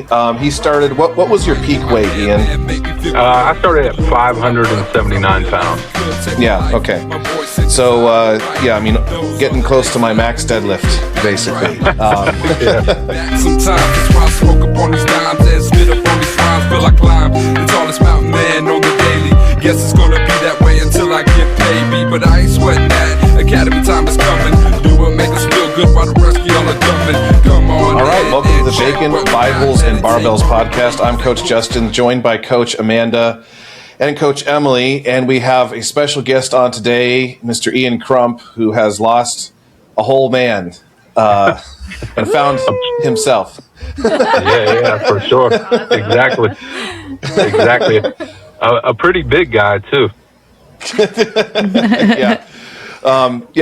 He started, what was your peak weight, Ian? I started at 579 pounds. Yeah, okay. So, yeah, I mean, getting close to my max deadlift, basically. Sometimes it's why I smoke up on these dimes and spit up on these rhymes, feel I climb the tallest mountain man on the daily. Guess it's gonna be that way until I get paid, B, but I ain't sweating that. Academy time is coming. Do it, make us feel good while the rest of y'all are dumping. Come on. All right, welcome to the Bacon, Bibles, and Barbells podcast. I'm Coach Justin, joined by Coach Amanda and Coach Emily, and we have a special guest on today, Mr. Ian Crump, who has lost a whole man and found himself. Yeah, for sure. Exactly. A pretty big guy, too. Yeah.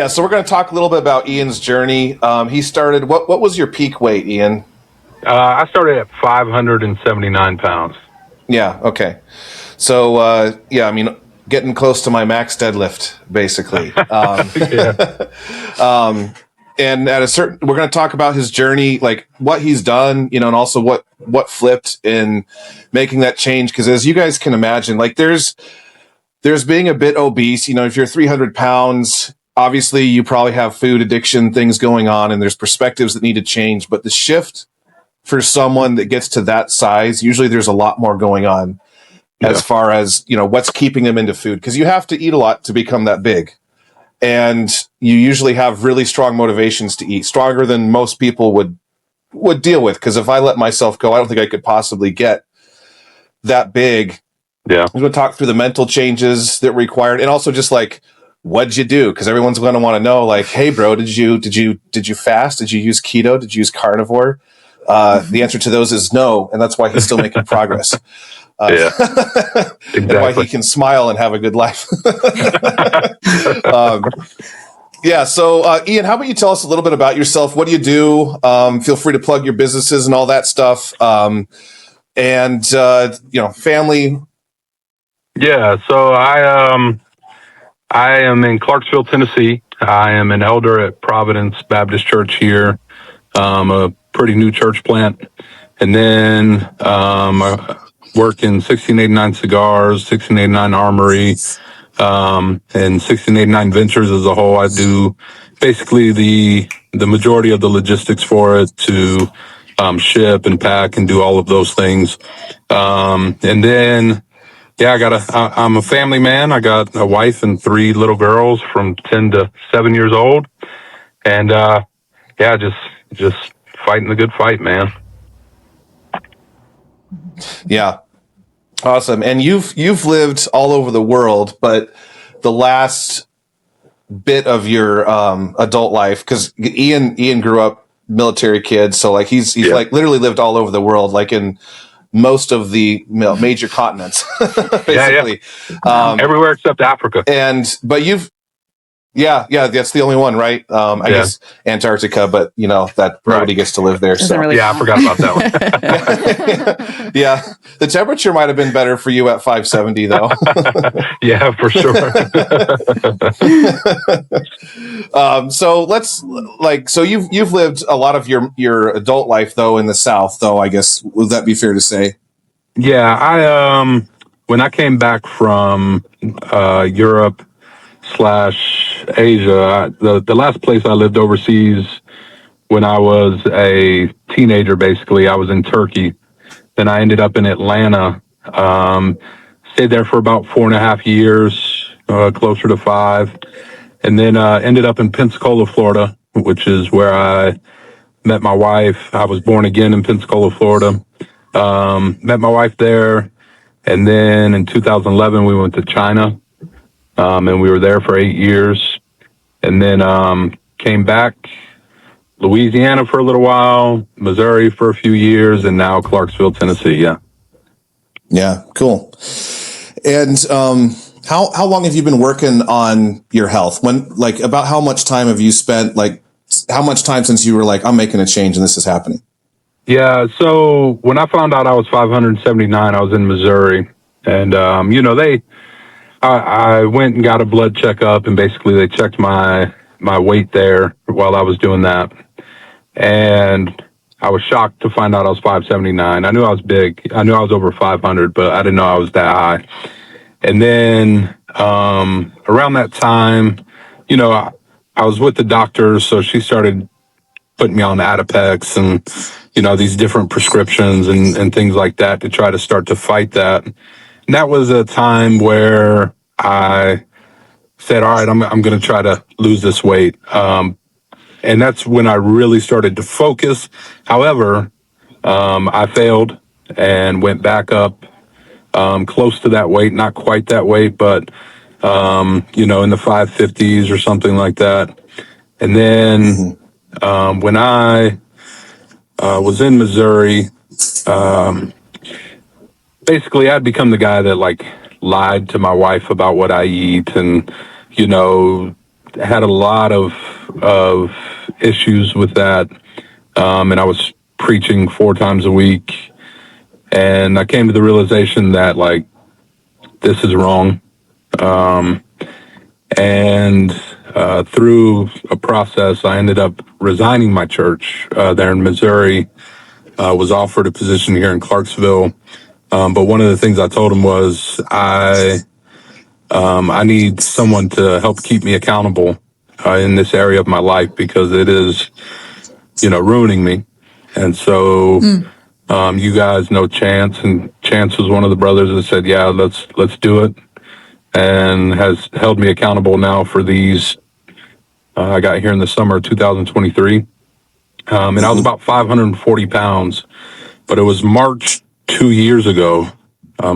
So we're going to talk a little bit about Ian's journey. He started, what was your peak weight, Ian? I started at 579 pounds. Yeah, okay. So, I mean, getting close to my max deadlift, basically. And at a certain, we're going to talk about his journey, like what he's done, and also what flipped in making that change. Because as you guys can imagine, like there's being a bit obese, if you're 300 pounds, obviously you probably have food addiction things going on, and there's perspectives that need to change. But the shift for someone that gets to that size, usually there's a lot more going on as far as, what's keeping them into food. Because you have to eat a lot to become that big. And you usually have really strong motivations to eat, stronger than most people would deal with. Because if I let myself go, I don't think I could possibly get that big. Yeah. I'm going to talk through the mental changes that were required, and also just like, what'd you do? Because everyone's going to want to know, like, hey, bro, did you fast? Did you use keto? Did you use carnivore? The answer to those is no, and that's why he's still making progress. Exactly. And why he can smile and have a good life. So Ian, how about you tell us a little bit about yourself? What do you do? Feel free to plug your businesses and all that stuff. And family. Yeah, so I am in Clarksville, Tennessee. I am an elder at Providence Baptist Church here, a pretty new church plant. And then I work in 1689 Cigars, 1689 Armory, and 1689 Ventures as a whole. I do basically the majority of the logistics for it to ship and pack and do all of those things. And then, I'm a family man. I got a wife and 3 little girls from 10 to 7 years old. And, just fighting the good fight, man. Yeah. Awesome. And you've lived all over the world, but the last bit of your adult life, because Ian grew up military kid, so like he's like literally lived all over the world, like in most of the major continents, basically. Everywhere except Africa. But you've that's the only one, right? I guess Antarctica, but that nobody gets to live there. So really I forgot about that one. Yeah, the temperature might have been better for you at 570, though. Yeah, for sure. So you've lived a lot of your adult life though in the South, though. I guess would that be fair to say? Yeah, I when I came back from Europe / Asia, the last place I lived overseas when I was a teenager, basically, I was in Turkey. Then I ended up in Atlanta, stayed there for about 4.5 years, closer to 5. And then ended up in Pensacola, Florida, which is where I met my wife. I was born again in Pensacola, Florida. Met my wife there. And then in 2011, we went to China. And we were there for 8 years, and then came back, Louisiana for a little while, Missouri for a few years, and now Clarksville, Tennessee. Yeah, cool. And how long have you been working on your health? About how much time have you spent? Like, how much time since you were like, I'm making a change and this is happening? Yeah. So when I found out I was 579, I was in Missouri, and I went and got a blood checkup, and basically they checked my weight there while I was doing that. And I was shocked to find out I was 579. I knew I was big. I knew I was over 500, but I didn't know I was that high. And then around that time, you know, I was with the doctor, so she started putting me on Adipex and, you know, these different prescriptions and things like that to try to start to fight that. And that was a time where I said, all right, I'm going to try to lose this weight. And that's when I really started to focus. However, I failed and went back up close to that weight, not quite that weight, but, you know, in the 550s or something like that. And then when I was in Missouri, basically I'd become the guy that like lied to my wife about what I eat and, you know, had a lot of issues with that. And I was preaching 4 times a week. And I came to the realization that like, this is wrong. And through a process, I ended up resigning my church there in Missouri, was offered a position here in Clarksville. But one of the things I told him was I need someone to help keep me accountable in this area of my life because it is, you know, ruining me. And so you guys know Chance, and Chance was one of the brothers that said, yeah, let's do it, and has held me accountable now for these. I got here in the summer of 2023, and I was about 540 pounds, but it was March 2 years ago.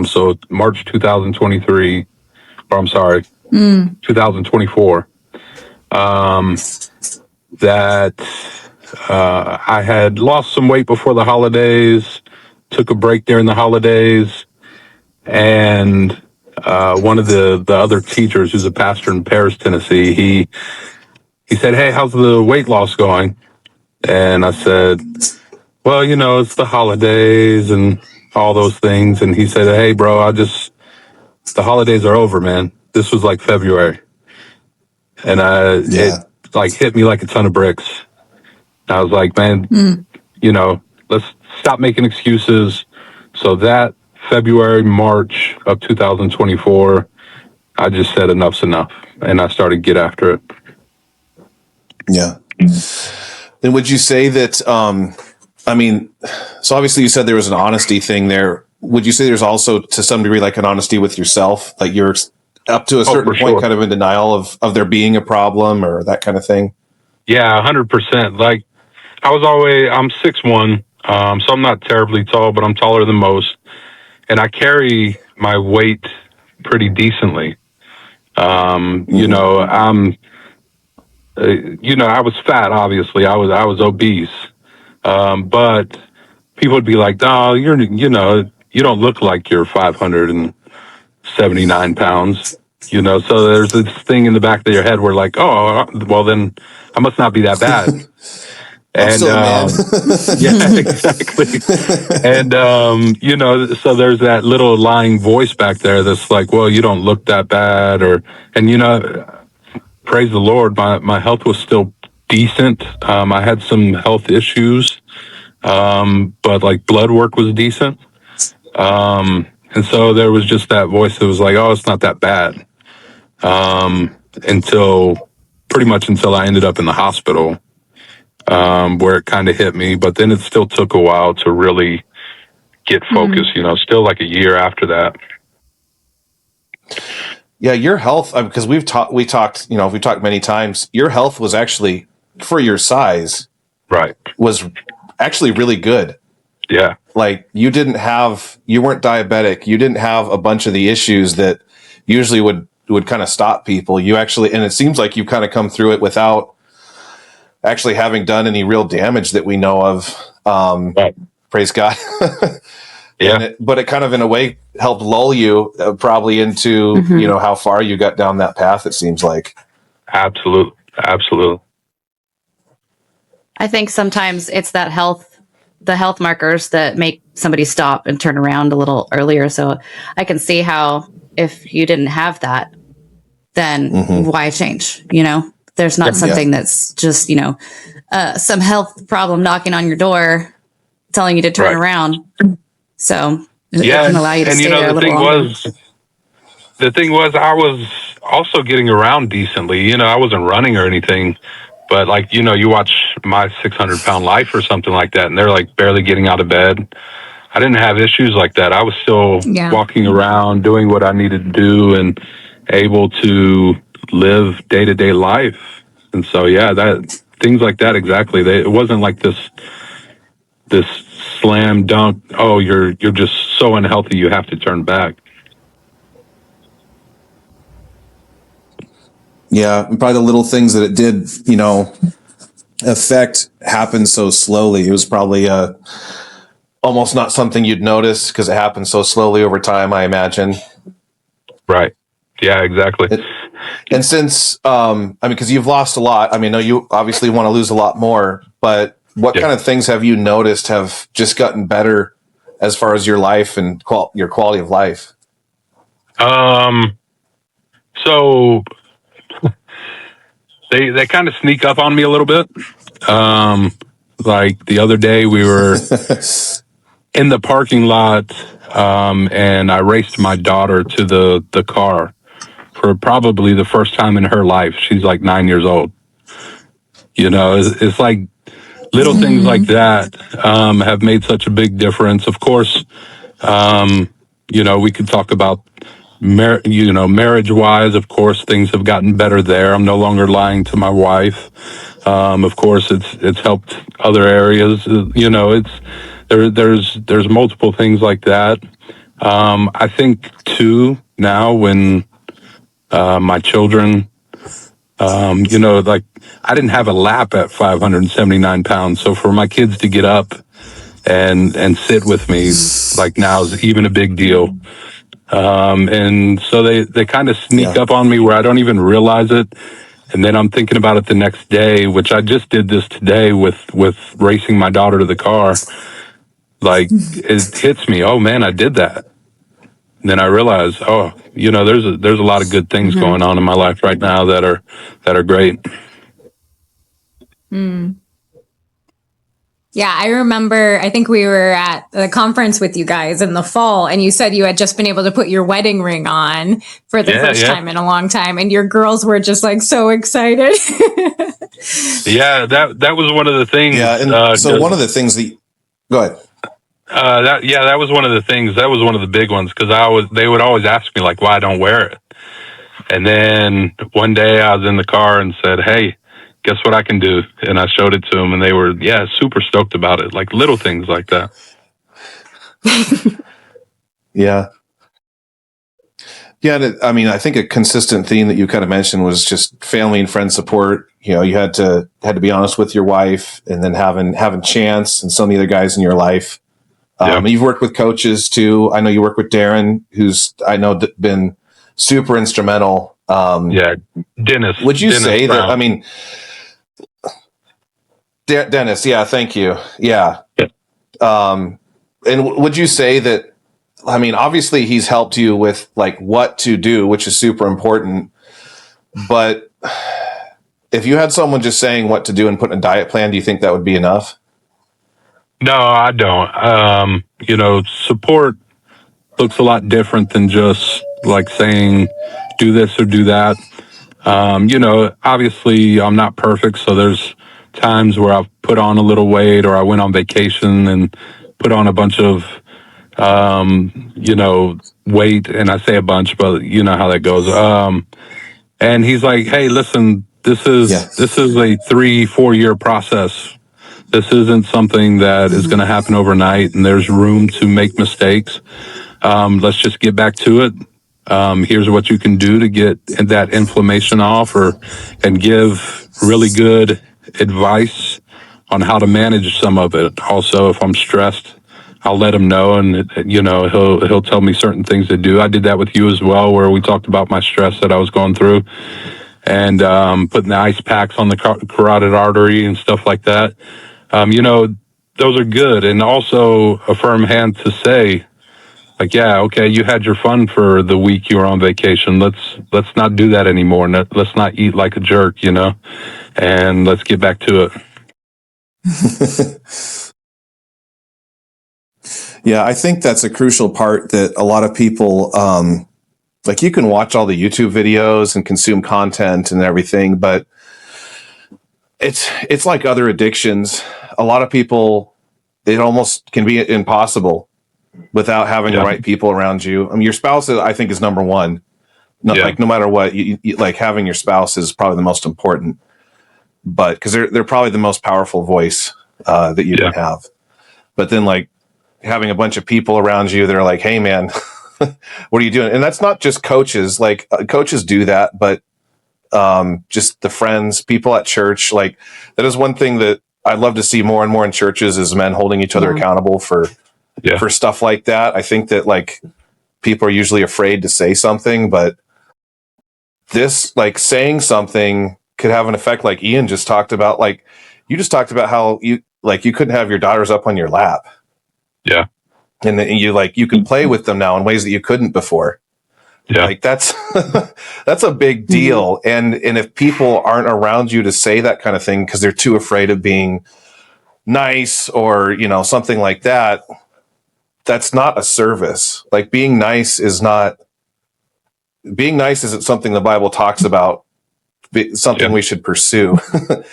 So March 2023, or I'm sorry, 2024, that I had lost some weight before the holidays, took a break during the holidays, and one of the other teachers, who's a pastor in Paris, Tennessee, he said, hey, how's the weight loss going? And I said, well, you know, it's the holidays and all those things. And he said, hey, bro, the holidays are over, man. This was like February. And it like hit me like a ton of bricks. I was like, man, you know, let's stop making excuses. So that February, March of 2024, I just said enough's enough. And I started to get after it. Yeah. Then would you say that, I mean, so obviously you said there was an honesty thing there. Would you say there's also to some degree like an honesty with yourself? Like you're up to a certain point kind of in denial of there being a problem or that kind of thing? Yeah, 100%. Like I'm 6'1", so I'm not terribly tall, but I'm taller than most. And I carry my weight pretty decently. You know, I was fat, obviously. I was obese. But people would be like, no, you don't look like you're 579 pounds, you know? So there's this thing in the back of your head where like, oh, well then I must not be that bad. And, I'm still a man. yeah, exactly. And, you know, so there's that little lying voice back there that's like, well, you don't look that bad and you know, praise the Lord, my health was still decent. I had some health issues, but like blood work was decent. And so there was just that voice that was like, oh, it's not that bad. Until I ended up in the hospital, where it kind of hit me, but then it still took a while to really get focused, you know, still like a year after that. Yeah, your health, because we talked many times. Your health was actually, for your size, right, was actually really good. Yeah, like you weren't diabetic. You didn't have a bunch of the issues that usually would kind of stop people. You actually, and it seems like you've kind of come through it without actually having done any real damage that we know of. Right. Praise God. Yeah. But it kind of in a way helped lull you probably into, you know, how far you got down that path, it seems like. Absolutely. I think sometimes it's the health markers that make somebody stop and turn around a little earlier. So I can see how if you didn't have that, then why change? You know, there's not something that's just, you know, some health problem knocking on your door telling you to turn Right. around. So it Yeah, can allow you to and stay there a little longer. the thing was, I was also getting around decently. You know, I wasn't running or anything, but like, you know, you watch My 600-Pound Life or something like that, and they're like barely getting out of bed. I didn't have issues like that. I was still walking around, doing what I needed to do, and able to live day-to-day life. And so, yeah, that things like that, exactly. It wasn't like this slam dunk. Oh, you're just so unhealthy, you have to turn back. Yeah, and probably the little things that it did, you know, affect happened so slowly. It was probably almost not something you'd notice because it happened so slowly over time, I imagine. Right. Yeah, exactly. And since, I mean, because you've lost a lot, I mean, no, you obviously want to lose a lot more, but what kind of things have you noticed have just gotten better as far as your life and your quality of life? So they kind of sneak up on me a little bit. Like the other day we were in the parking lot, and I raced my daughter to the car for probably the first time in her life. She's like 9 years old. You know, it's like little things like that have made such a big difference. Of course, you know, we could talk about marriage wise. Of course, things have gotten better there. I'm no longer lying to my wife. Of course, it's helped other areas. You know, there's multiple things like that. I think too now when my children, you know, like I didn't have a lap at 579 pounds, so for my kids to get up and sit with me like now is even a big deal. And so they kind of sneak up on me where I don't even realize it. And then I'm thinking about it the next day, which I just did this today with racing my daughter to the car. Like it hits me. Oh man, I did that. And then I realize, oh, you know, there's a lot of good things going on in my life right now that are great. Yeah, I remember, I think we were at the conference with you guys in the fall, and you said you had just been able to put your wedding ring on for the first time in a long time, and your girls were just like so excited. Yeah, that was one of the things. Yeah, and so one of the things that, go ahead. That was one of the things. That was one of the big ones because they would always ask me like why I don't wear it. And then one day I was in the car and said, "Hey, guess what I can do?" And I showed it to them, and they were super stoked about it. Like little things like that. Yeah. Yeah, I mean, I think a consistent theme that you kind of mentioned was just family and friend support. You know, you had to be honest with your wife, and then having Chance and some of the other guys in your life. You've worked with coaches too. I know you work with Darren, who's I know been super instrumental. Dennis. Would you say Brown. that? I mean, Dennis. Yeah, thank you. Yeah. And would you say that? I mean, obviously he's helped you with like what to do, which is super important. But if you had someone just saying what to do and putting a diet plan, do you think that would be enough? No, I don't. You know, support looks a lot different than just like saying do this or do that. You know, obviously I'm not perfect, so there's times where I've put on a little weight or I went on vacation and put on a bunch of you know, weight, and I say a bunch, but you know how that goes. And he's like, "Hey, listen, this is a 3-4 year process. This isn't something that is going to happen overnight, and there's room to make mistakes. Let's just get back to it. Here's what you can do to get that inflammation off, and give really good advice on how to manage some of it. Also, if I'm stressed, I'll let him know, and you know he'll tell me certain things to do. I did that with you as well, where we talked about my stress that I was going through, and putting the ice packs on the carotid artery and stuff like that. You know, those are good, and also a firm hand to say, like, yeah, okay, you had your fun for the week you were on vacation. Let's not do that anymore. Let's not eat like a jerk, you know, and let's get back to it. Yeah, I think that's a crucial part that a lot of people, like you can watch all the YouTube videos and consume content and everything, but it's like other addictions. A lot of people, it almost can be impossible without having the right people around you. I mean, your spouse, I think, is number one. Like no matter what, you, like having your spouse is probably the most important. But because they're probably the most powerful voice that you can have. But then like having a bunch of people around you that are like, hey man, what are you doing? And that's not just coaches. Like coaches do that, but just the friends, people at church. Like that is one thing that I'd love to see more and more in churches is men holding each other accountable for stuff like that. I think that like people are usually afraid to say something, but this like saying something could have an effect. Like Ian just talked about, like you just talked about how you couldn't have your daughters up on your lap. Yeah. And then you can play with them now in ways that you couldn't before. Yeah. Like that's, that's a big deal. And if people aren't around you to say that kind of thing, because they're too afraid of being nice or, you know, something like that, that's not a service. Like being nice isn't something the Bible talks about. Something we should pursue.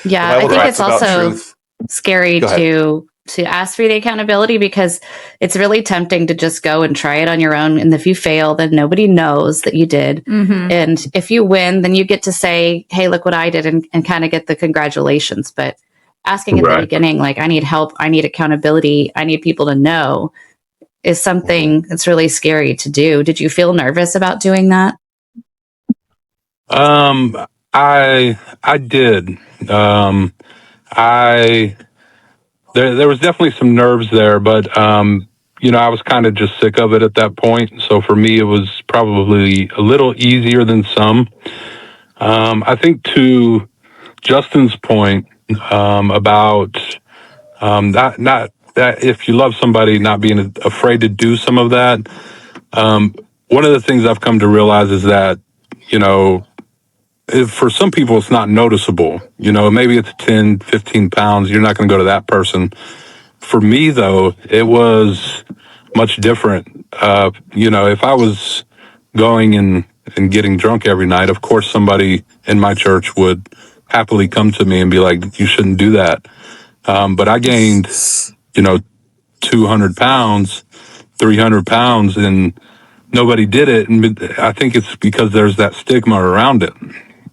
Yeah. I think it's also scary to ask for the accountability because it's really tempting to just go and try it on your own. And if you fail, then nobody knows that you did. Mm-hmm. And if you win, then you get to say, hey, look what I did and kind of get the congratulations. But asking at the beginning, like, I need help, I need accountability, I need people to know is something that's really scary to do. Did you feel nervous about doing that? I did. There was definitely some nerves there, but, you know, I was kind of just sick of it at that point. So for me, it was probably a little easier than some. I think to Justin's point, about, that if you love somebody, not being afraid to do some of that. One of the things I've come to realize is that, you know, for some people, it's not noticeable. You know, maybe it's 10, 15 pounds. You're not going to go to that person. For me, though, it was much different. You know, if I was going and getting drunk every night, of course, somebody in my church would happily come to me and be like, you shouldn't do that. But I gained, you know, 200 pounds, 300 pounds, and nobody did it. And I think it's because there's that stigma around it,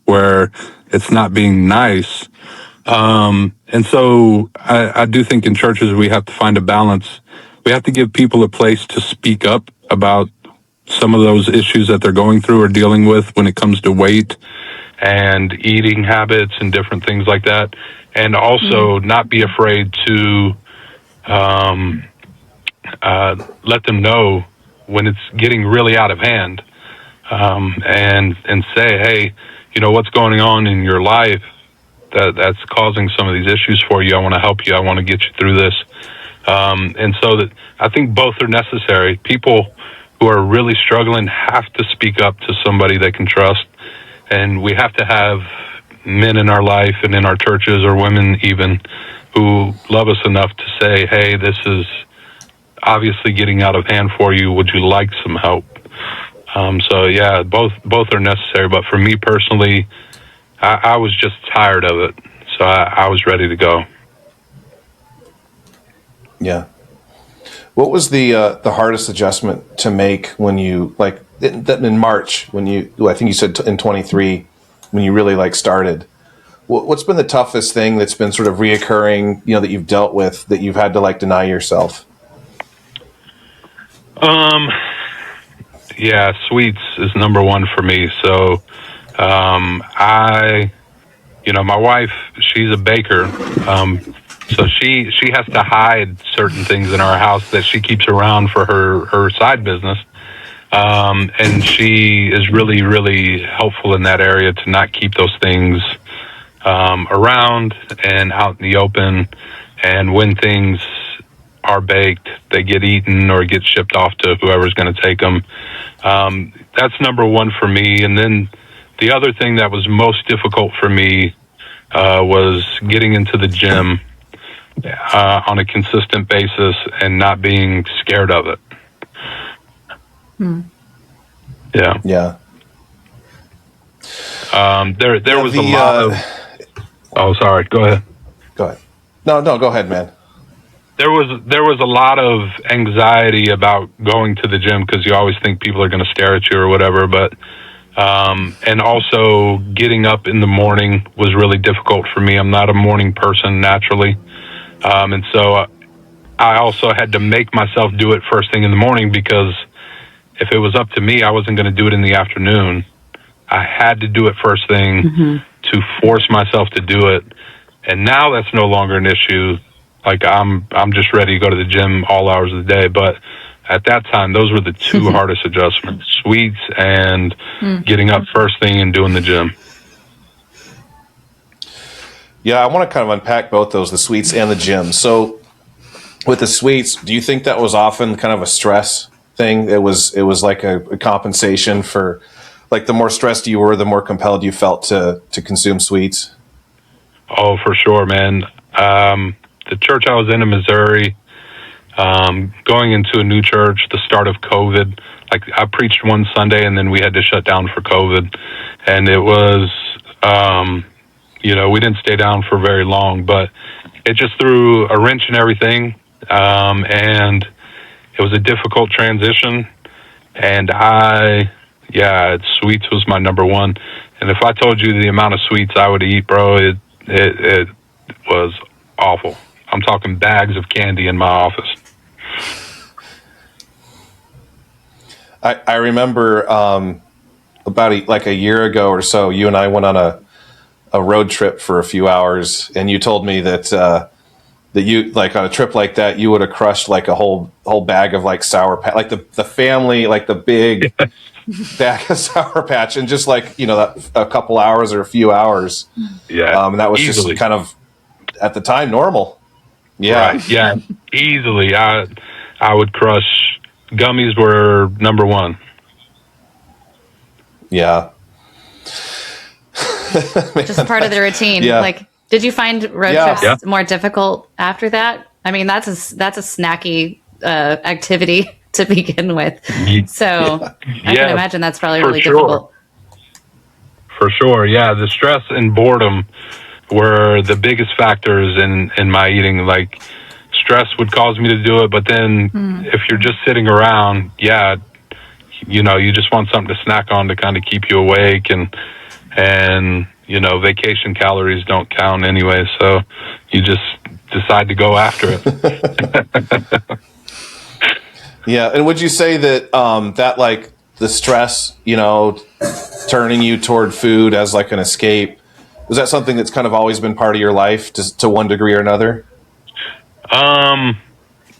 where it's not being nice. And so I do think in churches we have to find a balance. We have to give people a place to speak up about some of those issues that they're going through or dealing with when it comes to weight and eating habits and different things like that. And also not be afraid to let them know when it's getting really out of hand, and say, hey, you know, what's going on in your life that's causing some of these issues for you. I want to help you. I want to get you through this. And so that I think both are necessary. People who are really struggling have to speak up to somebody they can trust. And we have to have men in our life and in our churches, or women even, who love us enough to say, hey, this is obviously getting out of hand for you. Would you like some help? So yeah, both are necessary. But for me personally, I was just tired of it. So I was ready to go. Yeah. What was the hardest adjustment to make when you, like, in March, when you, I think you said in 23, when you really like started? What's been the toughest thing that's been sort of reoccurring, you know, that you've dealt with, that you've had to like deny yourself? Yeah, sweets is number one for me. So, you know, my wife, she's a baker. So she has to hide certain things in our house that she keeps around for her side business. And she is really, really helpful in that area to not keep those things, around and out in the open. And when things are baked, they get eaten or get shipped off to whoever's going to take them. That's number one for me. And then the other thing that was most difficult for me was getting into the gym. on a consistent basis and not being scared of it. Yeah. Yeah. There was a lot of. Oh, sorry. Go ahead. Go ahead. No, go ahead, man. There was a lot of anxiety about going to the gym because you always think people are going to stare at you or whatever. But and also getting up in the morning was really difficult for me. I'm not a morning person naturally, and so I also had to make myself do it first thing in the morning because if it was up to me, I wasn't going to do it in the afternoon. I had to do it first thing to force myself to do it. And now that's no longer an issue. Like I'm just ready to go to the gym all hours of the day. But at that time, those were the two hardest adjustments, sweets and getting up first thing and doing the gym. Yeah, I want to kind of unpack both those, the sweets and the gym. So with the sweets, do you think that was often kind of a stress thing? It was like a compensation for, like, the more stressed you were, the more compelled you felt to consume sweets? Oh, for sure, man. The church I was in Missouri, going into a new church, the start of COVID, like I preached one Sunday and then we had to shut down for COVID. And it was, we didn't stay down for very long, but it just threw a wrench in everything. And it was a difficult transition. And sweets was my number one. And if I told you the amount of sweets I would eat, bro, it was awful. I'm talking bags of candy in my office. I remember about a year ago or so, you and I went on a road trip for a few hours, and you told me that you, like, on a trip like that, you would have crushed like a whole bag of like Sour Patch, like the family, like the big bag of Sour Patch, and just like, that a couple hours or a few hours. Yeah. And that was easily. just kind of at the time normal. Yeah. Right. Yeah. Easily. I would crush. Gummies were number one. Yeah. Just part of the routine. Yeah. Like, did you find road trips more difficult after that? I mean, that's a snacky activity to begin with. So I can imagine that's probably really difficult. For sure. Yeah. The stress and boredom were the biggest factors in my eating. Like, stress would cause me to do it, but then if you're just sitting around, you just want something to snack on to kind of keep you awake, and vacation calories don't count anyway, so you just decide to go after it. Yeah. And would you say that that, like, the stress, turning you toward food as like an escape, was that something that's kind of always been part of your life to one degree or another?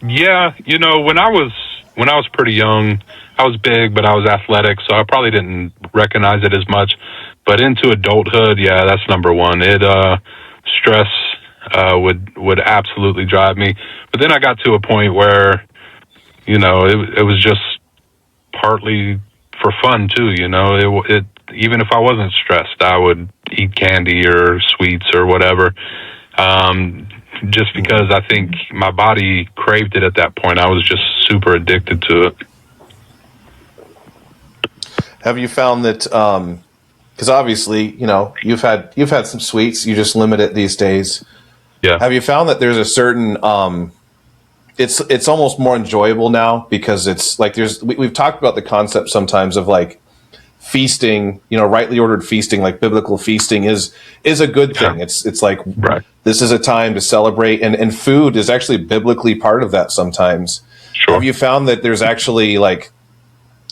Yeah, when I was pretty young, I was big, but I was athletic, so I probably didn't recognize it as much. But into adulthood, yeah, that's number one. Stress would absolutely drive me. But then I got to a point where, it was just partly for fun too. Even if I wasn't stressed, I would eat candy or sweets or whatever. Just because I think my body craved it at that point. I was just super addicted to it. Have you found that, because obviously, you've had some sweets, you just limit it these days. Yeah. Have you found that there's a certain, it's almost more enjoyable now because it's like we've talked about the concept sometimes of like feasting, rightly ordered feasting, like biblical feasting is a good thing. Yeah. It's like, right, this is a time to celebrate, and food is actually biblically part of that sometimes. Sure. Have you found that there's actually like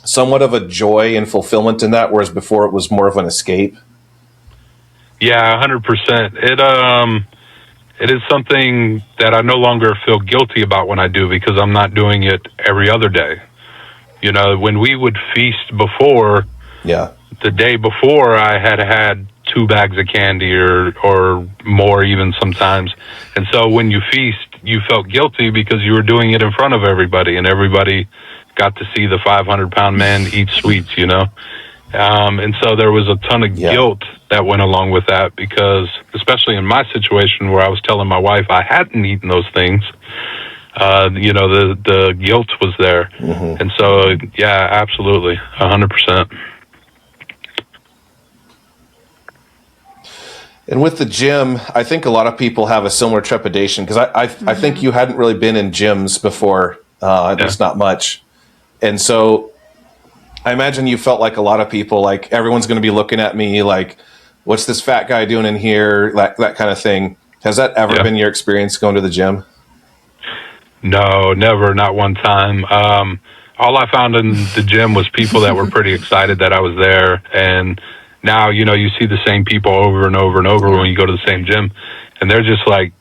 somewhat of a joy and fulfillment in that, whereas before it was more of an escape? Yeah, 100%. It is something that I no longer feel guilty about when I do, because I'm not doing it every other day. When we would feast before, the day before, I had 2 bags of candy or more even sometimes. And so when you feast, you felt guilty because you were doing it in front of everybody, and everybody got to see the 500-pound man eat sweets, And so there was a ton of guilt that went along with that, because especially in my situation where I was telling my wife I hadn't eaten those things, the guilt was there. Mm-hmm. And so, yeah, absolutely, 100%. And with the gym, I think a lot of people have a similar trepidation, because I think you hadn't really been in gyms before, at least not much. And so I imagine you felt like a lot of people, like everyone's going to be looking at me like, what's this fat guy doing in here? That kind of thing. Has that ever been your experience going to the gym? No, never, not one time. All I found in the gym was people that were pretty excited that I was there. And now, you see the same people over and over and over when you go to the same gym, and they're just like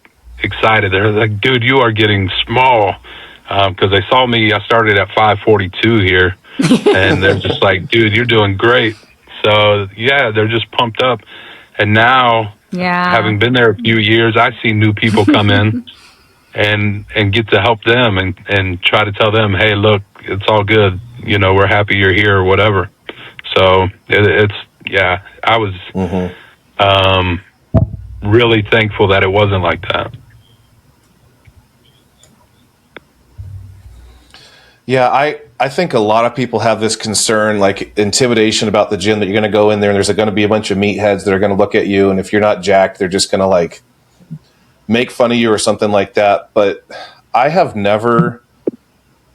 excited. They're like, dude, you are getting small. Because they saw me, I started at 542 here, and they're just like, dude, you're doing great. So, yeah, they're just pumped up. And now, having been there a few years, I see new people come in and get to help them and try to tell them, hey, look, it's all good. We're happy you're here or whatever. So, I was really thankful that it wasn't like that. Yeah, I think a lot of people have this concern, like intimidation about the gym, that you're going to go in there and there's going to be a bunch of meatheads that are going to look at you. And if you're not jacked, they're just going to like make fun of you or something like that. But I have never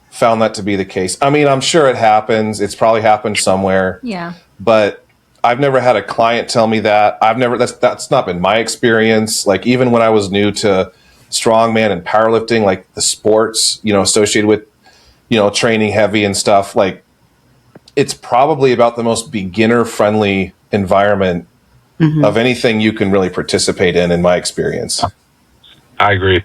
found that to be the case. I mean, I'm sure it happens. It's probably happened somewhere. Yeah. But I've never had a client tell me that. That's not been my experience. Like even when I was new to strongman and powerlifting, like the sports, associated with, training heavy and stuff, like it's probably about the most beginner friendly environment of anything you can really participate in my experience. I agree.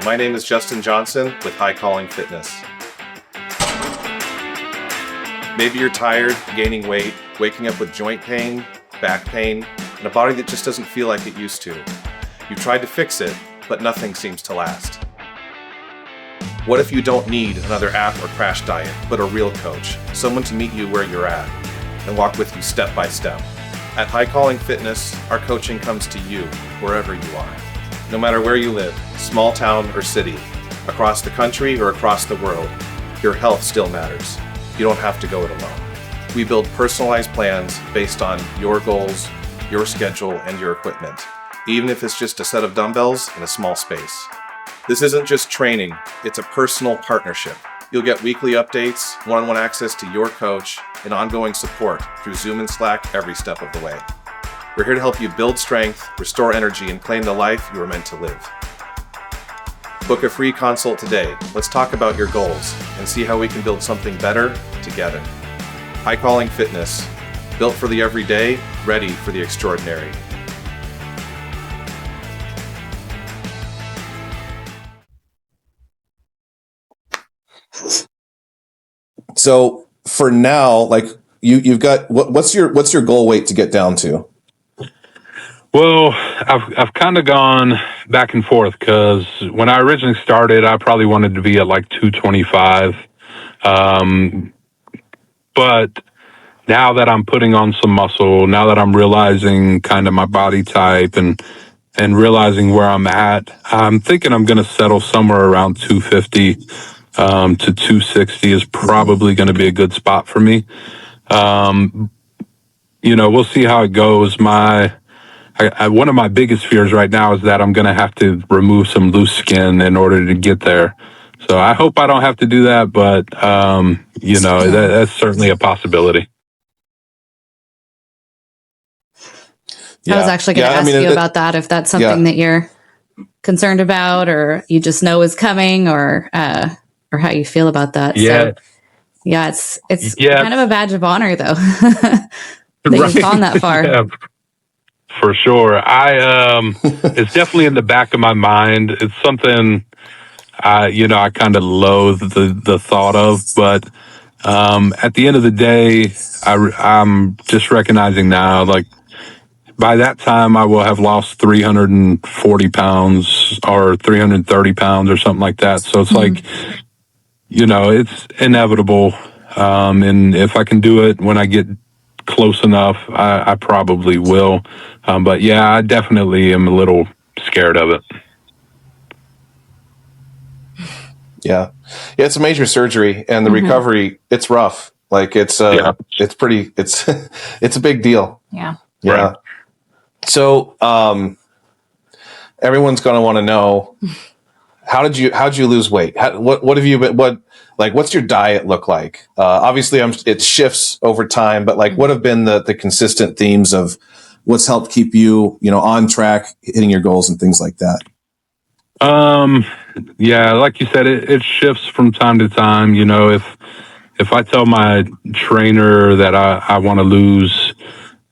My name is Justin Johnson with High Calling Fitness. Maybe you're tired, gaining weight, waking up with joint pain, back pain, and a body that just doesn't feel like it used to. You tried to fix it, but nothing seems to last. What if you don't need another app or crash diet, but a real coach, someone to meet you where you're at and walk with you step by step? At High Calling Fitness, our coaching comes to you wherever you are. No matter where you live, small town or city, across the country or across the world, your health still matters. You don't have to go it alone. We build personalized plans based on your goals, your schedule, and your equipment, even if it's just a set of dumbbells in a small space. This isn't just training, it's a personal partnership. You'll get weekly updates, one-on-one access to your coach, and ongoing support through Zoom and Slack every step of the way. We're here to help you build strength, restore energy, and claim the life you were meant to live. Book a free consult today. Let's talk about your goals and see how we can build something better together. High Calling Fitness, built for the everyday, ready for the extraordinary. So for now, like you've got what's your goal weight to get down to? Well, I've kind of gone back and forth, because when I originally started, I probably wanted to be at like 225. But now that I'm putting on some muscle, now that I'm realizing kind of my body type and realizing where I'm at, I'm thinking I'm going to settle somewhere around 250 to 260 is probably going to be a good spot for me. We'll see how it goes. One of my biggest fears right now is that I'm going to have to remove some loose skin in order to get there. So I hope I don't have to do that, but, that's certainly a possibility. I was actually going to ask you about that, if that's something that you're concerned about, or you just know is coming, or how you feel about that. Yeah. So, it's kind of a badge of honor, though, that you've gone that far. Yeah, for sure. It's definitely in the back of my mind. It's something I kind of loathe the thought of, but at the end of the day, I'm just recognizing now, like, by that time I will have lost 340 pounds or 330 pounds or something like that. So it's like, it's inevitable. And if I can do it when I get close enough, I probably will. But yeah, I definitely am a little scared of it. Yeah. Yeah. It's a major surgery, and the recovery, it's rough. Like it's pretty, it's a big deal. Yeah. Yeah. Right. So, everyone's going to want to know, how'd you lose weight? What have you been, what's your diet look like? Obviously it shifts over time, but like, what have been the consistent themes of what's helped keep you, on track, hitting your goals and things like that? Yeah, like you said, it shifts from time to time. If I tell my trainer that I want to lose,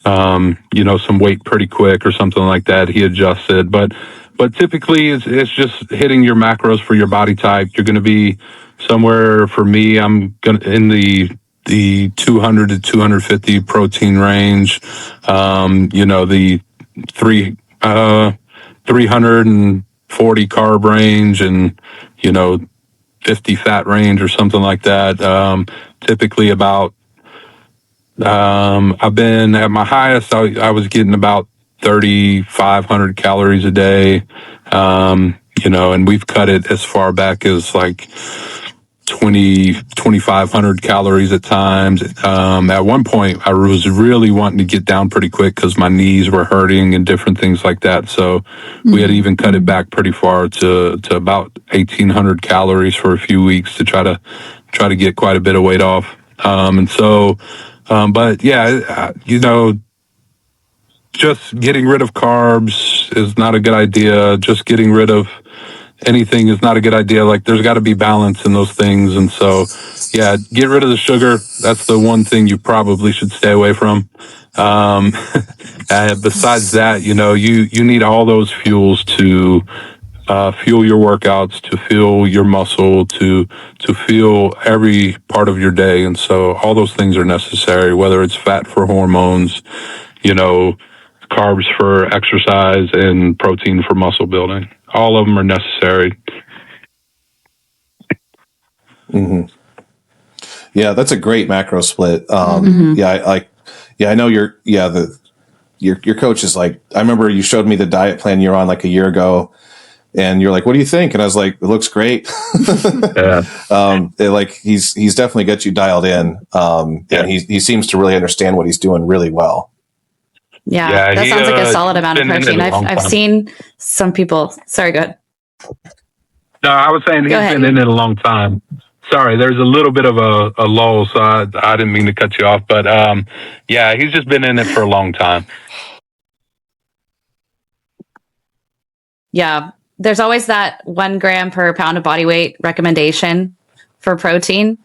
some weight pretty quick or something like that, he adjusts it. But typically it's just hitting your macros for your body type. You're going to be somewhere, for me, I'm going to in the 200 to 250 protein range. The 340 carb range, and 50 fat range or something like that. Typically about, I've been at my highest, I was getting about 3,500 calories a day. And we've cut it as far back as like 2,500 calories at times. At one point I was really wanting to get down pretty quick because my knees were hurting and different things like that. So we had even cut it back pretty far to about 1,800 calories for a few weeks to try to get quite a bit of weight off. But yeah, just getting rid of carbs is not a good idea. Just getting rid of anything is not a good idea. Like, there's got to be balance in those things. And so, yeah, get rid of the sugar. That's the one thing you probably should stay away from. Besides that, you need all those fuels to fuel your workouts, to fuel your muscle, to fuel every part of your day. And so all those things are necessary, whether it's fat for hormones, carbs for exercise, and protein for muscle building. All of them are necessary. Mm-hmm. Yeah, that's a great macro split. Yeah, I know your coach is like, I remember you showed me the diet plan you're on like a year ago, and you're like, what do you think? And I was like, it looks great. Yeah. He's definitely got you dialed in. And he seems to really understand what he's doing really well. Yeah, that sounds like a solid amount of protein. I've seen some people. Sorry, go ahead. No, I was saying he's been in it a long time. Sorry, there's a little bit of a lull, so I didn't mean to cut you off. But yeah, he's just been in it for a long time. Yeah, there's always that 1 gram per pound of body weight recommendation for protein.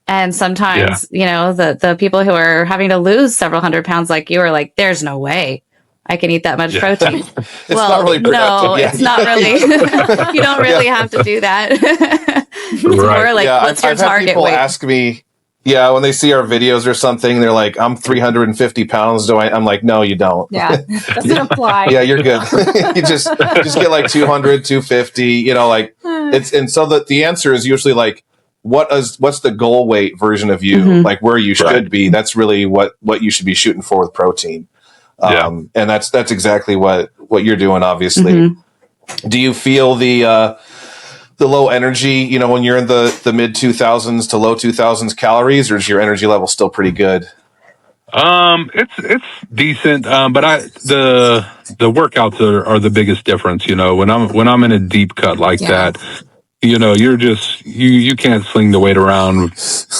And sometimes, the people who are having to lose several hundred pounds like you are like, there's no way I can eat that much protein. Not really no, it's not really. You don't really have to do that. It's more like, what's your target people weight? Ask me, when they see our videos or something, they're like, I'm 350 pounds. I'm like, no, you don't. Yeah, doesn't apply. Yeah, you're good. You just get like 200, 250, and so the answer is usually like, what's the goal weight version of you, like where you should be. That's really what you should be shooting for with protein. And that's exactly what you're doing, obviously. Do you feel the low energy, when you're in the mid 2000s to low 2000s calories, or is your energy level still pretty good? It's decent. But the workouts are the biggest difference, when I'm in a deep cut like that. You're just, you can't sling the weight around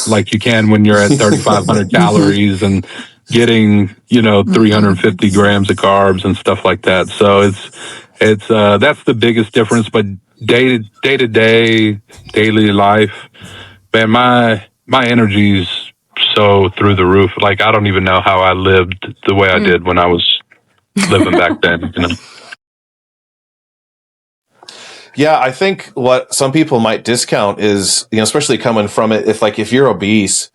like you can when you're at 3,500 calories and getting, 350 grams of carbs and stuff like that. So it's that's the biggest difference. But day to day, daily life, man, my energy's so through the roof. Like, I don't even know how I lived the way I did when I was living back then, Yeah, I think what some people might discount is, especially coming from it, if you're obese,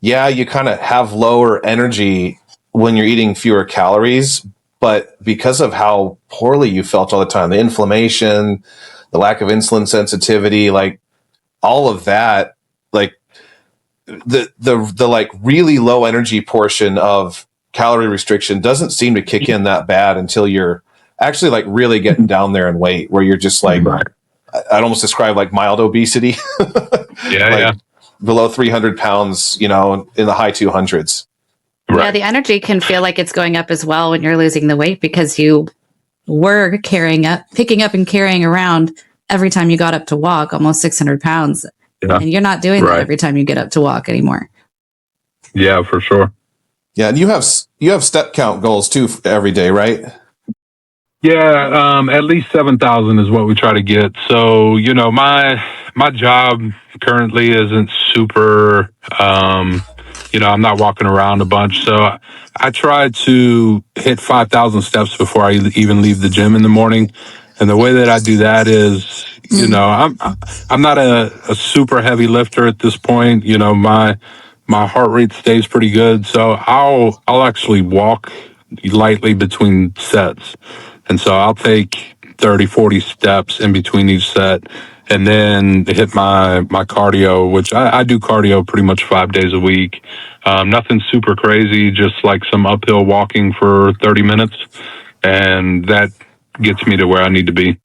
you kind of have lower energy when you're eating fewer calories, but because of how poorly you felt all the time, the inflammation, the lack of insulin sensitivity, like all of that, like the like really low energy portion of calorie restriction doesn't seem to kick in that bad until you're actually like really getting down there in weight, where you're just like, I'd almost describe like mild obesity. Below 300 pounds, in the high 200s. Right. Yeah, the energy can feel like it's going up as well when you're losing the weight, because you were picking up and carrying around every time you got up to walk almost 600 pounds. Yeah. And you're not doing that every time you get up to walk anymore. Yeah, for sure. Yeah, and you have step count goals too every day, right? Yeah, at least 7,000 is what we try to get. So, my job currently isn't super, I'm not walking around a bunch. So I try to hit 5,000 steps before I even leave the gym in the morning. And the way that I do that is, I'm not a super heavy lifter at this point. My heart rate stays pretty good. So I'll actually walk lightly between sets. And so I'll take 30, 40 steps in between each set, and then hit my cardio, which I do cardio pretty much 5 days a week. Nothing super crazy, just like some uphill walking for 30 minutes. And that gets me to where I need to be.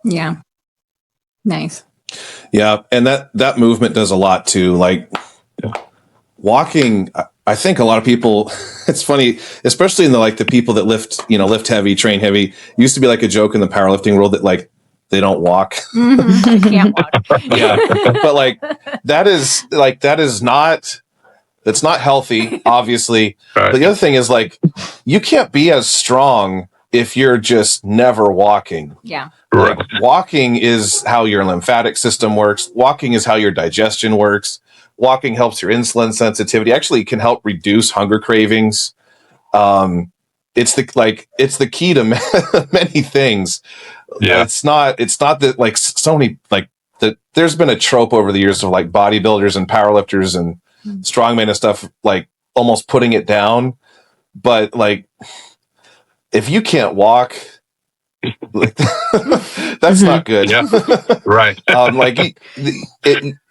Yeah. Nice. Yeah. And that movement does a lot too. Like walking, I think a lot of people, it's funny, especially in the people that lift heavy, train heavy. It used to be like a joke in the powerlifting world that like they don't walk. I can't walk. Yeah. But that's not healthy, obviously. Right. But the other thing is you can't be as strong if you're just never walking. Yeah. Like, walking is how your lymphatic system works. Walking is how your digestion works. Walking helps your insulin sensitivity. Actually, it can help reduce hunger cravings. It's the key to many things. Yeah. It's not that so many that there's been a trope over the years of bodybuilders and powerlifters and strongmen and stuff almost putting it down. But if you can't walk, that's not good. Yeah. Right.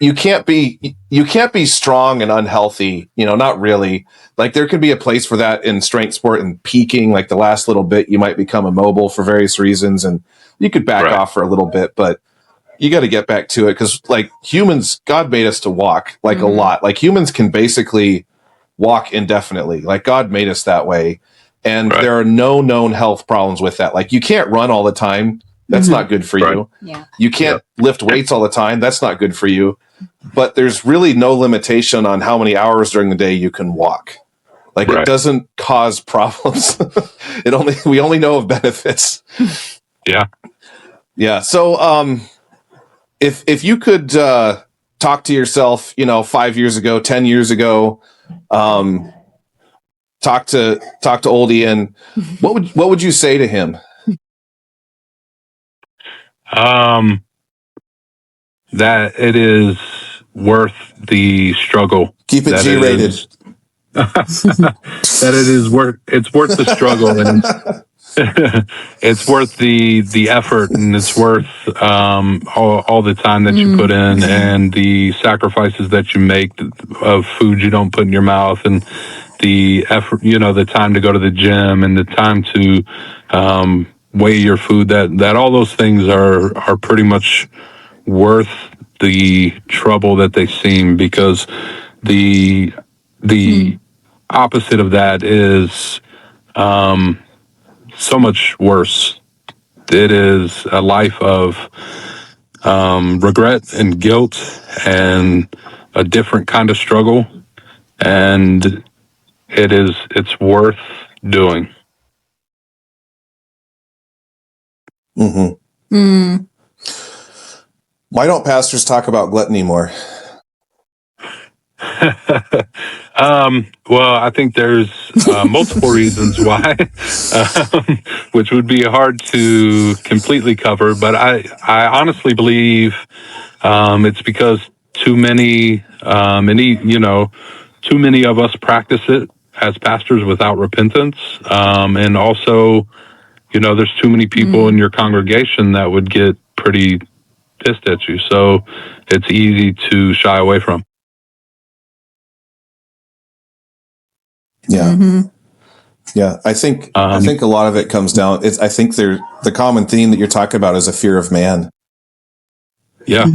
You can't be strong and unhealthy, not really. There could be a place for that in strength sport and peaking, the last little bit you might become immobile for various reasons and you could back off for a little bit, but you got to get back to it because humans, God made us to walk a lot. Humans can basically walk indefinitely. God made us that way. And there are no known health problems with that. You can't run all the time. That's not good for you. Yeah. You can't lift weights all the time. That's not good for you. But there's really no limitation on how many hours during the day you can walk. It doesn't cause problems. We only know of benefits. Yeah. Yeah. So if you could talk to yourself, 5 years ago, 10 years ago, talk to old Ian, what would you say to him? That it is worth the struggle. Keep it G-rated. That it's worth the struggle and it's worth the effort, and it's worth all the time that you put in and the sacrifices that you make of food you don't put in your mouth, and the effort, the time to go to the gym and the time to weigh your food, that all those things are pretty much worth the trouble that they seem, because the opposite of that is so much worse. It is a life of regret and guilt and a different kind of struggle, and it's worth doing. Why don't pastors talk about gluttony more? Well, I think there's multiple reasons why, which would be hard to completely cover. But I honestly believe it's because too many of us practice it as pastors without repentance, and also, there's too many people in your congregation that would get pretty pissed at you. So it's easy to shy away from. Yeah. Mm-hmm. Yeah. I think a lot of it comes down. I think the common theme that you're talking about is a fear of man. Yeah.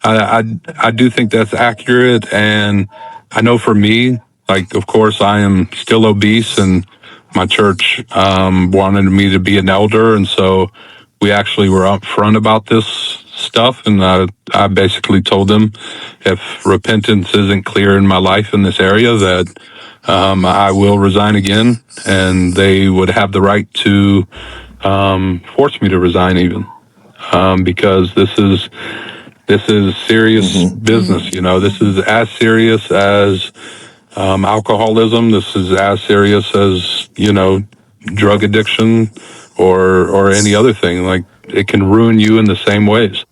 I do think that's accurate. And I know for me, like, of course, I am still obese, and my church wanted me to be an elder. And so we actually were upfront about this stuff. And I basically told them if repentance isn't clear in my life in this area, that I will resign again. And they would have the right to force me to resign even, because this is serious business. You know, this is as serious as alcoholism. This is as serious as, you know, drug addiction or any other thing. Like, it can ruin you in the same ways.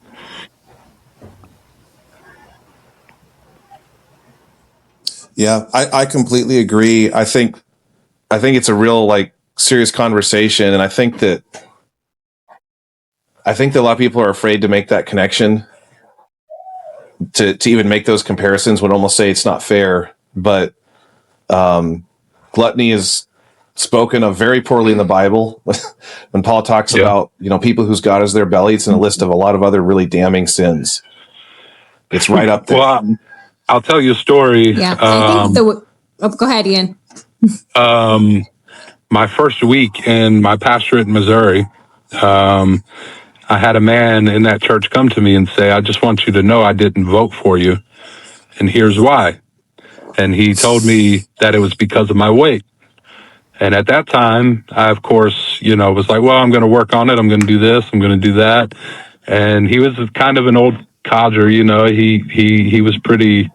Yeah, I completely agree. I think it's a real, like, serious conversation, and I think that a lot of people are afraid to make that connection, to even make those comparisons, would almost say it's not fair. But gluttony is spoken of very poorly in the Bible. When Paul talks about, you know, people whose God is their belly, it's in a list of a lot of other really damning sins. It's right up there. Well, I'll tell you a story. Yeah, I think go ahead, Ian. My first week in my pastorate in Missouri, I had a man in that church come to me and say, "I just want you to know I didn't vote for you, and here's why." And he told me that it was because of my weight. And at that time, I, of course, you know, was like, well, I'm going to work on it. I'm going to do this. I'm going to do that. And he was kind of an old codger, you know. He was pretty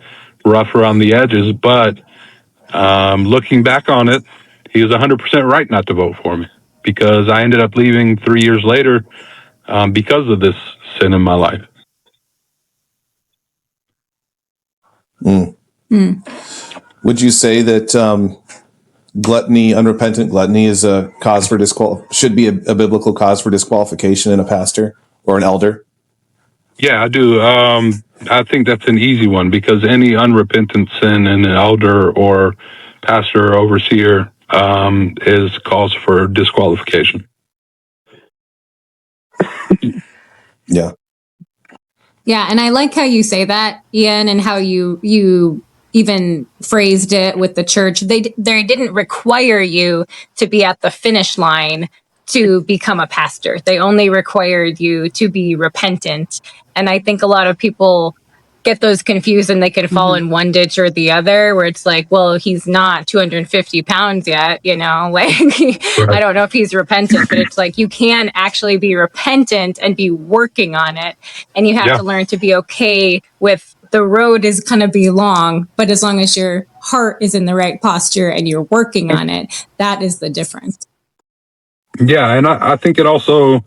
rough around the edges. But looking back on it, he was 100% right not to vote for me, because I ended up leaving 3 years later because of this sin in my life. Would you say that gluttony, unrepentant gluttony, is a cause for should be a biblical cause for disqualification in a pastor or an elder? Yeah, I do. I think that's an easy one, because any unrepentant sin in an elder or pastor or overseer is cause for disqualification. Yeah. Yeah, and I like how you say that, Ian, and how you even phrased it with the church. They didn't require you to be at the finish line to become a pastor. They only required you to be repentant. And I think a lot of people get those confused, and they can fall in one ditch or the other, where it's like, well, he's not 250 pounds yet, you know, like, right. I don't know if he's repentant, but it's like, you can actually be repentant and be working on it. And you have to learn to be okay with the road is going to be long, but as long as your heart is in the right posture and you're working on it, that is the difference. Yeah. And I think it also,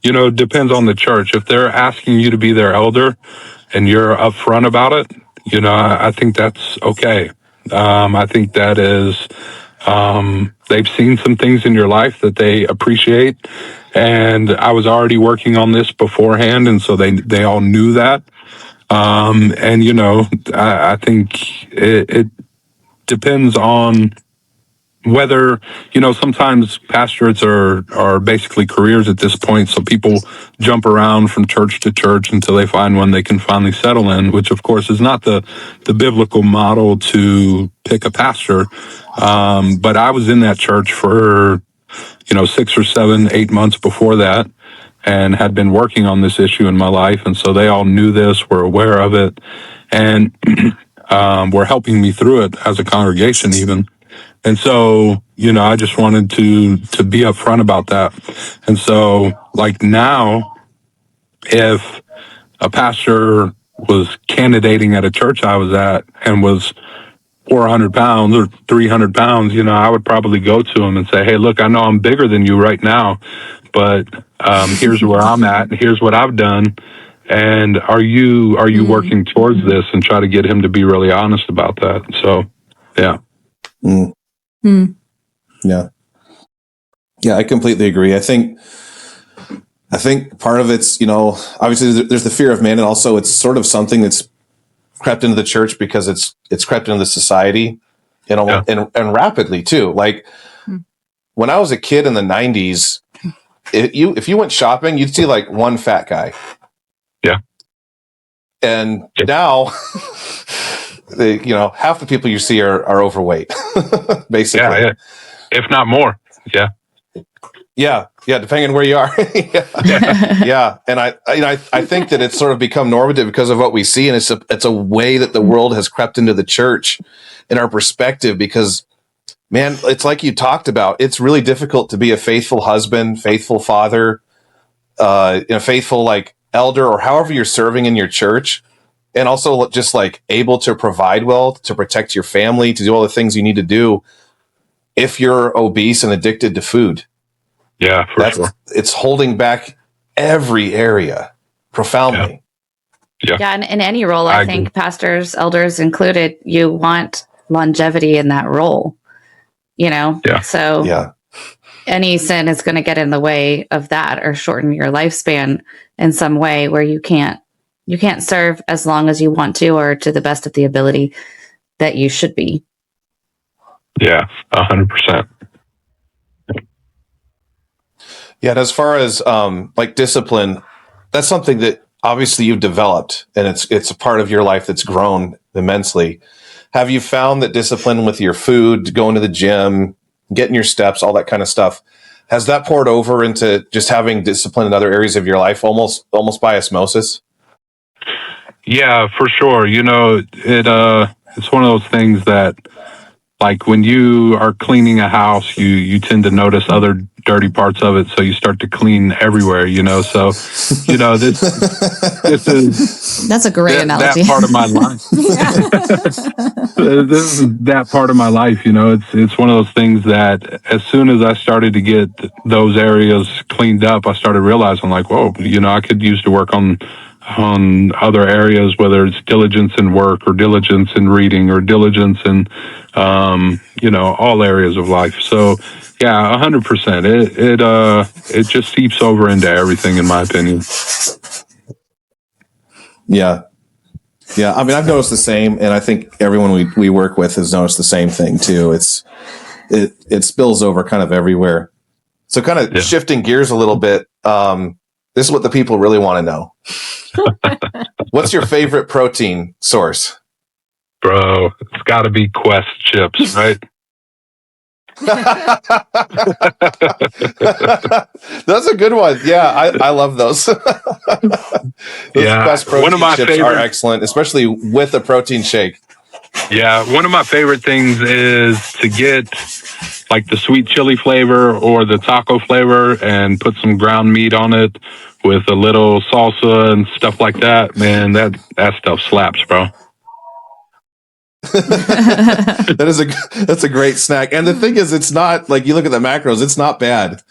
you know, depends on the church. If they're asking you to be their elder and you're upfront about it, you know, I think that's okay. I think that is, they've seen some things in your life that they appreciate. And I was already working on this beforehand. And so they all knew that. And, you know, I think it depends on whether, you know, sometimes pastorates are basically careers at this point. So people jump around from church to church until they find one they can finally settle in, which of course is not the biblical model to pick a pastor. But I was in that church for, you know, 6 or 7, 8 months before that, and had been working on this issue in my life. And so they all knew this, were aware of it, and were helping me through it as a congregation even. And so, you know, I just wanted to be upfront about that. And so, like, now, if a pastor was candidating at a church I was at and was 400 pounds or 300 pounds, you know, I would probably go to him and say, hey, look, I know I'm bigger than you right now, but here's where I'm at, and here's what I've done. And are you working towards this? And try to get him to be really honest about that. So, yeah. Yeah. Yeah, I completely agree. I think I think part of it's, obviously there's the fear of man, and also it's sort of something that's crept into the church because it's crept into the society and rapidly too. Like when I was a kid in the 90s, if you went shopping, you'd see like one fat guy. Yeah. And now, half the people you see are overweight, basically. Yeah. If not more. Yeah. Yeah, depending on where you are. Yeah. And I think that it's sort of become normative because of what we see, and it's a way that the world has crept into the church in our perspective. Because, man, it's like you talked about. It's really difficult to be a faithful husband, faithful father, faithful like elder, or however you're serving in your church, and also just like able to provide well, to protect your family, to do all the things you need to do if you're obese and addicted to food. Yeah, for sure. It's holding back every area profoundly. Yeah, and in any role, I think pastors, elders included, you want longevity in that role. So any sin is going to get in the way of that or shorten your lifespan in some way where you can't serve as long as you want to or to the best of the ability that you should be. Yeah, 100%. Yeah, and as far as like discipline, that's something that obviously you've developed, and it's a part of your life that's grown immensely. Have you found that discipline with your food, going to the gym, getting your steps, all that kind of stuff, has that poured over into just having discipline in other areas of your life, almost by osmosis? Yeah, for sure. It's one of those things that, like when you are cleaning a house, you tend to notice other dirty parts of it, so you start to clean everywhere. So this is that's a great analogy. That part of my life. This is that part of my life. It's one of those things that as soon as I started to get those areas cleaned up, I started realizing like, whoa, I could use to work on other areas, whether it's diligence in work or diligence in reading or diligence in, all areas of life. So yeah, 100%. It just seeps over into everything, in my opinion. Yeah. I mean, I've noticed the same, and I think everyone we work with has noticed the same thing too. It spills over kind of everywhere. So kind of shifting gears a little bit. This is what the people really want to know. What's your favorite protein source? Bro, it's got to be Quest chips, right? That's a good one. Yeah, I love those. Those Quest protein one of my chips are excellent, especially with a protein shake. Yeah, one of my favorite things is to get like the sweet chili flavor or the taco flavor and put some ground meat on it with a little salsa and stuff like that. Man, that stuff slaps, bro. That's a great snack. And the thing is, it's not like you look at the macros, it's not bad.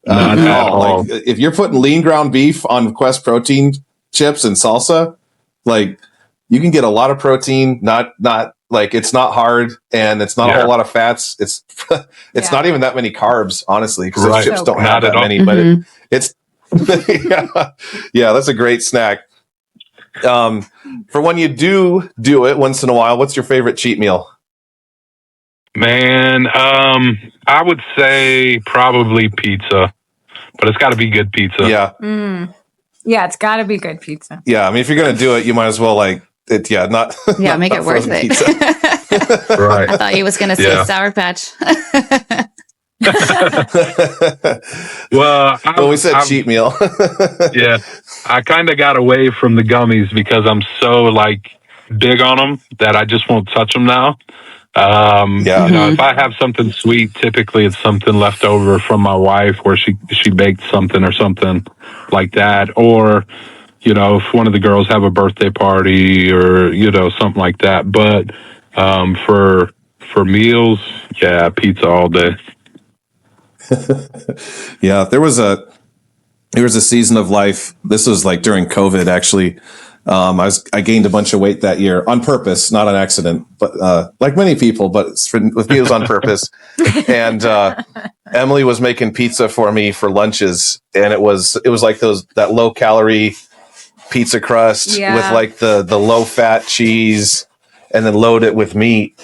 Not at all. Like if you're putting lean ground beef on Quest protein chips and salsa, like you can get a lot of protein, not like it's not hard and it's not a whole lot of fats. It's not even that many carbs, honestly, because those chips don't have that many, but it's that's a great snack. For when you do it once in a while, what's your favorite cheat meal? Man, I would say probably pizza, but it's got to be good pizza. Yeah. Yeah, it's got to be good pizza. Yeah, I mean, if you're going to do it, you might as well make it worth it. Right. I thought he was going to say Sour Patch. Well, we said cheat meal. Yeah, I kind of got away from the gummies because I'm so like big on them that I just won't touch them now. If I have something sweet, typically it's something left over from my wife where she baked something or something like that, or if one of the girls have a birthday party or something like that. But for meals, pizza all day. Yeah, there was a season of life. This was like during COVID, actually. I gained a bunch of weight that year on purpose, not on accident, but like many people, but with me it was on purpose. And Emily was making pizza for me for lunches, and it was like that low calorie pizza crust with like the low fat cheese, and then load it with meat.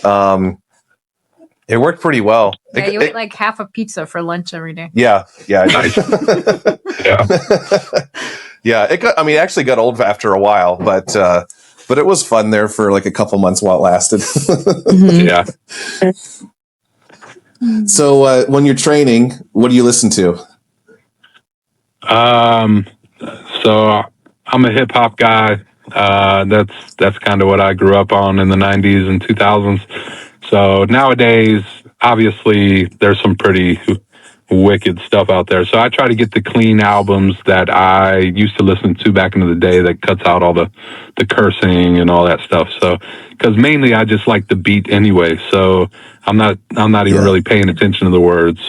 It worked pretty well. Yeah, you ate like half a pizza for lunch every day. Yeah. Nice. Yeah. Yeah, it actually got old after a while, but it was fun there for like a couple months while it lasted. Yeah. So when you're training, what do you listen to? So I'm a hip hop guy. That's kind of what I grew up on in the 90s and 2000s. So nowadays, obviously, there's some pretty wicked stuff out there. So I try to get the clean albums that I used to listen to back in the day that cuts out all the cursing and all that stuff. So, because mainly I just like the beat anyway. So I'm not even really paying attention to the words.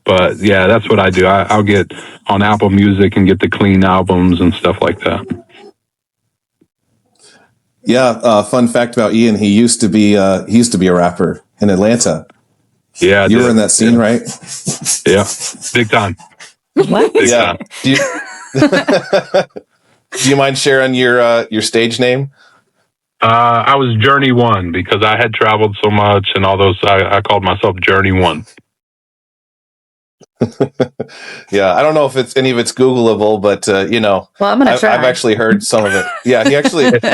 But yeah, that's what I do. I'll get on Apple Music and get the clean albums and stuff like that. Yeah, fun fact about Ian: he used to be a rapper in Atlanta. Yeah, you were in that scene, right? Yeah, big time. What? Big time. Do you mind sharing your stage name? I was Journey One because I had traveled so much and all those. I called myself Journey One. Yeah, I don't know if any of it's Googleable, but Well, I'm gonna try. I've actually heard some of it. Yeah,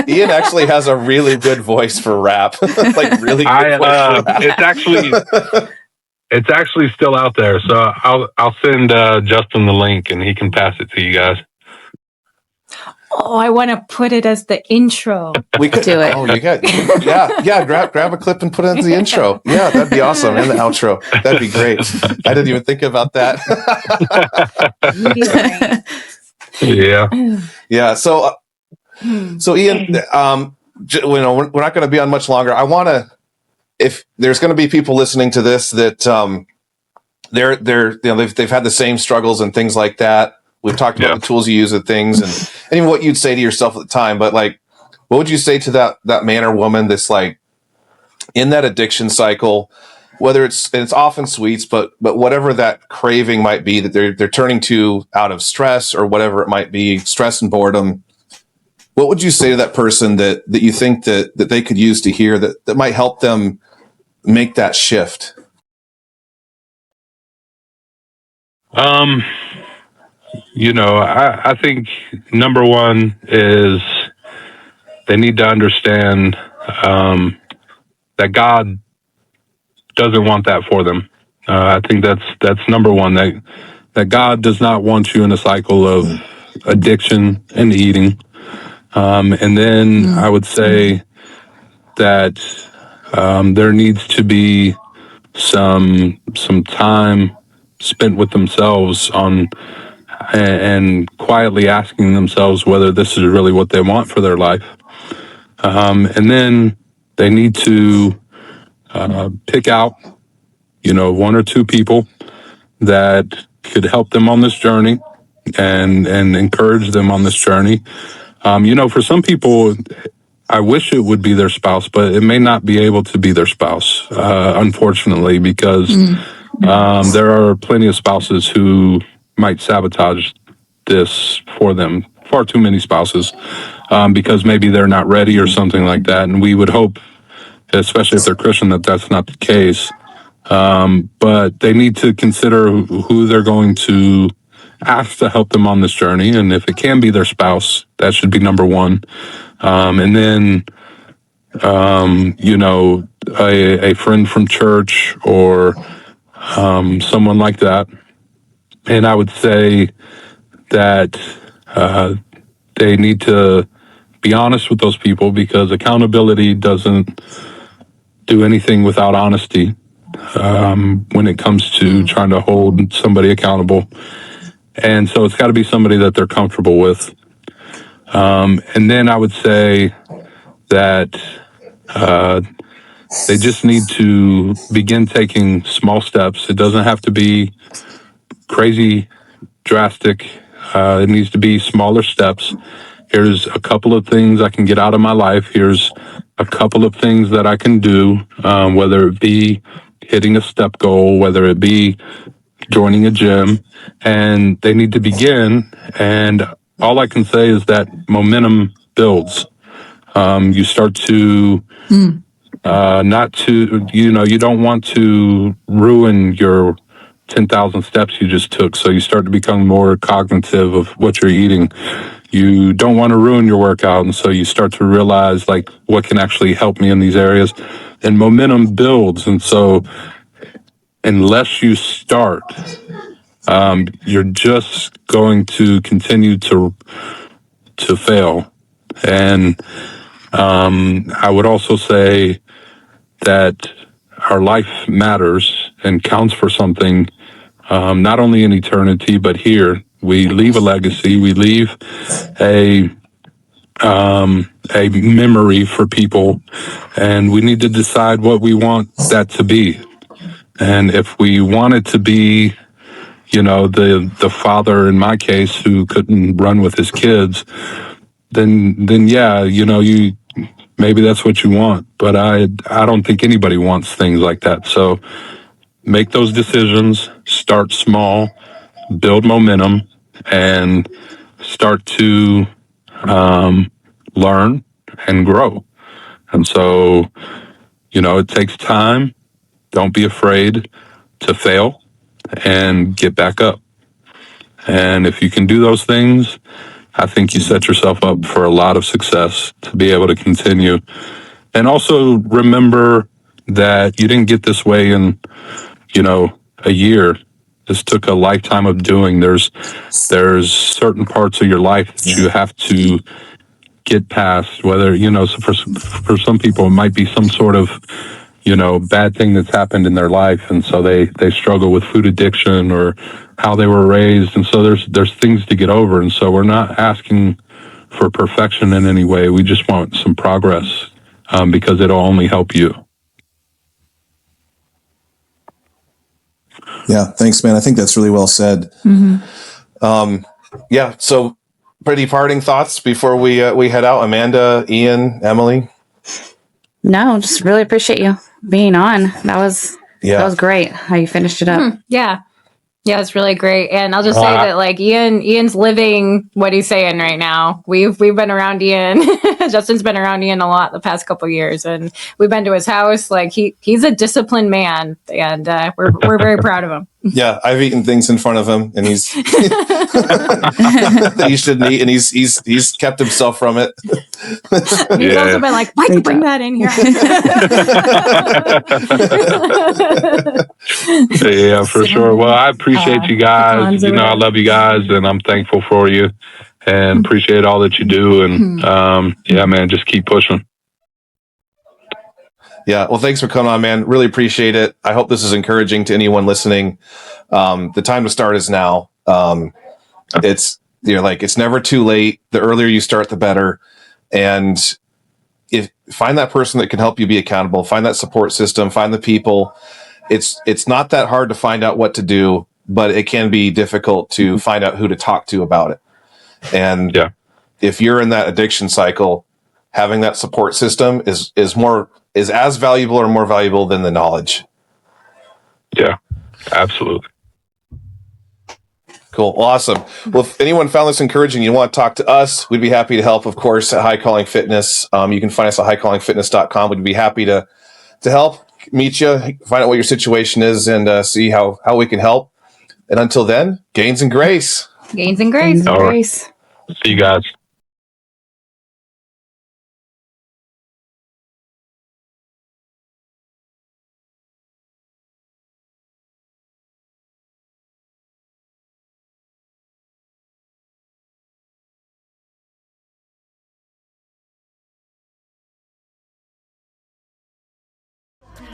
Ian actually has a really good voice for rap. Like really good voice for rap. It's actually still out there, so I'll send Justin the link and he can pass it to you guys. Oh, I want to put it as the intro. We could do it. Oh, you got grab a clip and put it as the intro. Yeah, that'd be awesome. And the outro. That'd be great. I didn't even think about that. Yeah. Yeah. So Ian, we're not going to be on much longer. I want to, if there's going to be people listening to this that they've had the same struggles and things like that. We've talked about the tools you use and things, and even what you'd say to yourself at the time. But like, what would you say to that man or woman that's like in that addiction cycle? Whether it's often sweets, but whatever that craving might be that they're turning to out of stress or whatever it might be, stress and boredom. What would you say to that person that you think that they could use to hear that might help them make that shift? I think number one is they need to understand that God doesn't want that for them. I think that's number one, that God does not want you in a cycle of addiction and eating. And then I would say that there needs to be some time spent with themselves and quietly asking themselves whether this is really what they want for their life. And then they need to pick out, one or two people that could help them on this journey and encourage them on this journey. For some people, I wish it would be their spouse, but it may not be able to be their spouse, unfortunately, because there are plenty of spouses who might sabotage this for them. Far too many spouses, because maybe they're not ready or something like that. And we would hope, especially if they're Christian, that that's not the case. But they need to consider who they're going to ask to help them on this journey. And if it can be their spouse, that should be number one. And then, a friend from church or someone like that. And I would say that they need to be honest with those people, because accountability doesn't do anything without honesty when it comes to trying to hold somebody accountable. And so it's got to be somebody that they're comfortable with. And then I would say that they just need to begin taking small steps. It doesn't have to be crazy drastic. It needs to be smaller steps. here's a couple of things I can get out of my life. Here's a couple of things that I can do, whether it be hitting a step goal, whether it be joining a gym, and they need to begin. And all I can say is that momentum builds. You start to not to, you don't want to ruin your 10,000 steps you just took. So you start to become more cognitive of what you're eating. You don't want to ruin your workout. And so you start to realize like what can actually help me in these areas, and momentum builds. And so unless you start, you're just going to continue to fail. And I would also say that our life matters and counts for something, not only in eternity, but here. We leave a legacy. We leave a memory for people, and we need to decide what we want that to be. And if we want it to be, the father in my case who couldn't run with his kids, then yeah, you maybe that's what you want. But I don't think anybody wants things like that. So make those decisions, start small, build momentum, and start to learn and grow. And so, it takes time. Don't be afraid to fail and get back up. And if you can do those things, I think you set yourself up for a lot of success to be able to continue. And also remember that you didn't get this way in, a year. This took a lifetime of doing. There's certain parts of your life that you have to get past, whether, so for some people, it might be some sort of, bad thing that's happened in their life. And so they struggle with food addiction or how they were raised. And so there's things to get over. And so we're not asking for perfection in any way. We just want some progress, because it'll only help you. Yeah. Thanks, man. I think that's really well said. Yeah. So pretty parting thoughts before we head out. Amanda, Ian, Emily. No, just really appreciate you being on. That was great how you finished it up. Yeah, it's really great. And I'll just say that like Ian's living what he's saying right now. We've been around Ian. Justin's been around Ian a lot the past couple of years, and we've been to his house. Like he's a disciplined man, and we're very proud of him. Yeah, I've eaten things in front of him, and he's that he shouldn't eat, and he's kept himself from it. He's also been like, Mike, bring that in here. Yeah, for sure. Well, I appreciate you guys. I love you guys, and I'm thankful for you, and appreciate all that you do. And yeah, man, just keep pushing. Yeah. Well, thanks for coming on, man. Really appreciate it. I hope this is encouraging to anyone listening. The time to start is now. It's never too late. The earlier you start, the better. And find that person that can help you be accountable, find that support system, find the people. It's not that hard to find out what to do, but it can be difficult to find out who to talk to about it. And if you're in that addiction cycle, having that support system is as valuable or more valuable than the knowledge. Yeah, absolutely. Cool. Awesome. Well, if anyone found this encouraging, you want to talk to us, we'd be happy to help, of course, at High Calling Fitness. You can find us at highcallingfitness.com. We'd be happy to help, meet you, find out what your situation is, and see how we can help. And until then, gains and grace. Gains and grace. Gains and grace. See you guys.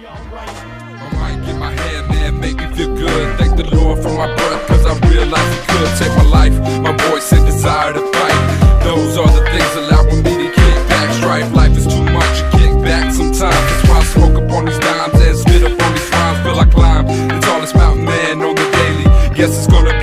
I might get my hand, man, make me feel good. Thank the Lord for my breath, cause I realized He could take my life, my voice and desire to fight. Those are the things allowing me to kick back. Strife, life is too much, you kick back sometimes. That's why I smoke up on these dimes and spit up on these rhymes. Feel I climb the tallest mountain, man, on the daily. Guess it's gonna be